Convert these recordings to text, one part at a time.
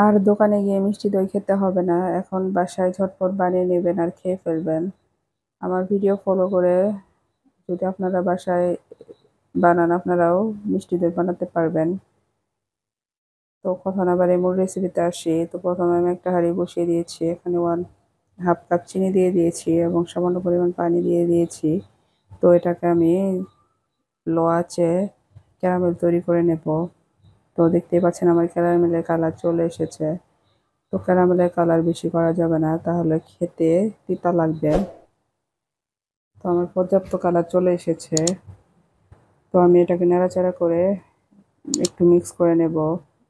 আর দোকানে গিয়ে মিষ্টি দই খেতে হবে না, এখন বাসায় ঝটপট বানিয়ে নেবেন আর খেয়ে ফেলবেন। আমার ভিডিও ফলো করে যদি আপনারা বাসায় বানান, আপনারাও মিষ্টি দই বানাতে পারবেন। তো কথা না বাড়িয়ে মূল রেসিপিতে আসি। তো প্রথমে আমি একটা হাঁড়ি বসিয়ে দিয়েছি, এখানে 1/2 কাপ চিনি দিয়ে দিয়েছি এবং সামান্য পরিমাণ পানি দিয়ে দিয়েছি। তো এটাকে আমি লো আঁচে ক্যারামেল তৈরি করে নেব। তো দেখতেই পাচ্ছেন আমার ক্যারামেলের কালার চলে এসেছে। তো ক্যারামেলের কালার বেশি করা যাবে না, তাহলে খেতে তিতা লাগবে। তো আমার পর্যাপ্ত কালার চলে এসেছে। তো আমি এটাকে নাড়াচাড়া করে একটু মিক্স করে নেব।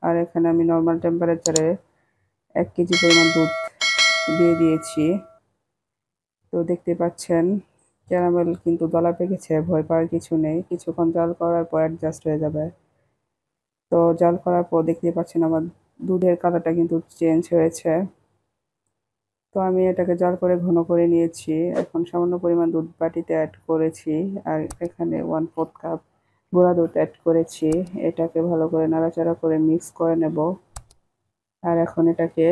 আর এখানে আমি নর্মাল টেম্পারেচারে 1 কেজি পরিমাণ দুধ দিয়ে দিয়েছি। তো দেখতে পাচ্ছেন ক্যারামেল কিন্তু দলা পেকেছে, ভয় পাওয়ার কিছু নেই, কিছুক্ষণ জাল করার পর অ্যাডজাস্ট হয়ে যাবে। তো জাল করার পর দেখতে পাচ্ছেন আমার দুধের কালারটা কিন্তু চেঞ্জ হয়েছে। তো আমি এটাকে জাল করে ঘন করে নিয়েছি। এখন সামান্য পরিমাণ দুধ বাটিতে অ্যাড করেছি আর এখানে 1/4 কাপ গুঁড়া দুধ অ্যাড করেছি। এটাকে ভালো করে নাড়াচাড়া করে মিক্স করে নেব। আর এখন এটাকে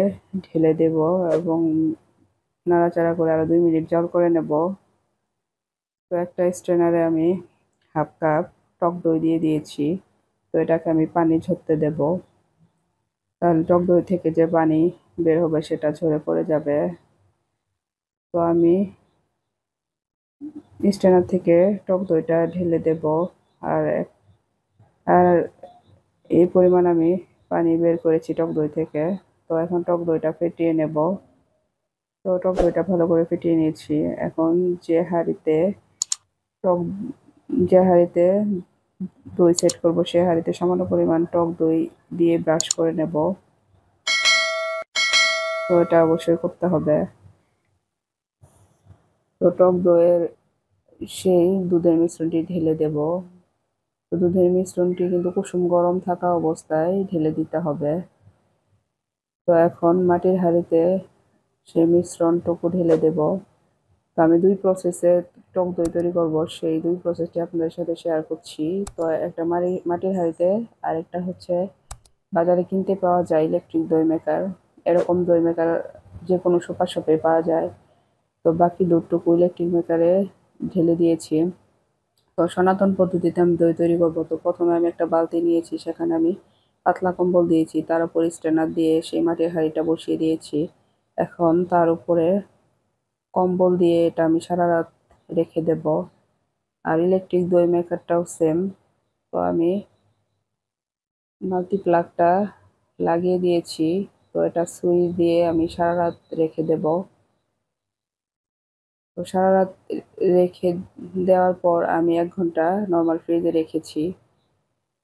ঢেলে দেব এবং নাড়াচাড়া করে আরো 2 মিনিট জাল করে নেব। তো একটা স্ট্রেনারে আমি 1/2 কাপ টক দই দিয়ে দিয়েছি। তো এটাকে আমি পানি ঝরতে দেব, তাহলে টক দই থেকে যে পানি বের হবে সেটা ঝরে পড়ে যাবে। তো আমি স্ট্রেনার থেকে টক দইটা ঢেলে দেব। আর আর এই পরিমাণ আমি পানি বের করেছি টক দই থেকে। তো এখন টক দইটা ফেটিয়ে নেব। তো টক দইটা ভালো করে ফেটিয়ে নিয়েছি। এখন যে হাঁড়িতে টক যে হাঁড়িতে দই সেট করব সে হাঁড়িতে সামান্য পরিমাণ টক দই দিয়ে ব্রাশ করে নেব। তো এটা অবশ্যই করতে হবে। তো টক দইয়ের সেই দুধের মিশ্রণটি ঢেলে দেব। তো দুধের মিশ্রণটি কিন্তু কুসুম গরম থাকা অবস্থায় ঢেলে দিতে হবে। তো এখন মাটির হাঁড়িতে সেই মিশ্রণটুকু ঢেলে দেব। তো আমি 2 প্রসেসে টক দই তৈরি করব, সেই 2 প্রসেসটি আপনাদের সাথে শেয়ার করছি। তো একটা মাটির হাঁড়িতে, আরেকটা হচ্ছে বাজারে কিনতে পাওয়া যায় ইলেকট্রিক দই মেকার। এরকম দই মেকার যে কোনো সুপার শপে পাওয়া যায়। তো বাকি দুধটুকু ইলেকট্রিক মেকারে ঢেলে দিয়েছি। তো সনাতন পদ্ধতিতে আমি দই তৈরি করব। তো প্রথমে আমি একটা বালতি নিয়েছি, সেখানে আমি পাতলা কম্বল দিয়েছি, তার উপর স্ট্রেনার দিয়ে সেই মাটির হাঁড়িটা বসিয়ে দিয়েছি। এখন তার উপরে কম্বল দিয়ে এটা আমি সারা রাত রেখে দেব। আর ইলেকট্রিক দই মেকারটাও সেম। তো আমি মাল্টি প্লাগটা লাগিয়ে দিয়েছি। তো এটা সুইচ দিয়ে আমি সারা রাত রেখে দেব। তো সারা রাত রেখে দেওয়ার পর আমি 1 ঘন্টা নর্মাল ফ্রিজে রেখেছি।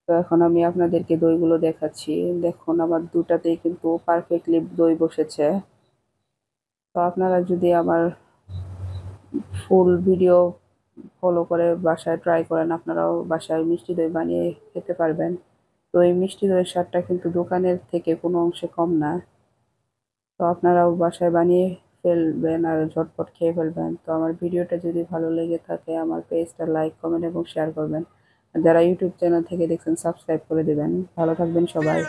তো এখন আমি আপনাদেরকে দইগুলো দেখাচ্ছি। দেখুন আমার দুটাতেই কিন্তু পারফেক্টলি দই বসেছে। তো আপনারা যদি আমার ফুল ভিডিও ফলো করে বাসায় ট্রাই করেন, আপনারাও বাসায় মিষ্টি দই বানিয়ে খেতে পারবেন। তো এই মিষ্টি দইয়ের স্বাদটা কিন্তু দোকানের থেকে কোনো অংশে কম না। তো আপনারাও বাসায় বানিয়ে ফেলবেন আর ঝটপট খেয়ে ফেলবেন। তো আমার ভিডিওটা যদি ভালো লেগে থাকে আমার পেজটা লাইক, কমেন্ট এবং শেয়ার করবেন। আর যারা ইউটিউব চ্যানেল থেকে দেখছেন সাবস্ক্রাইব করে দেবেন। ভালো থাকবেন সবাই।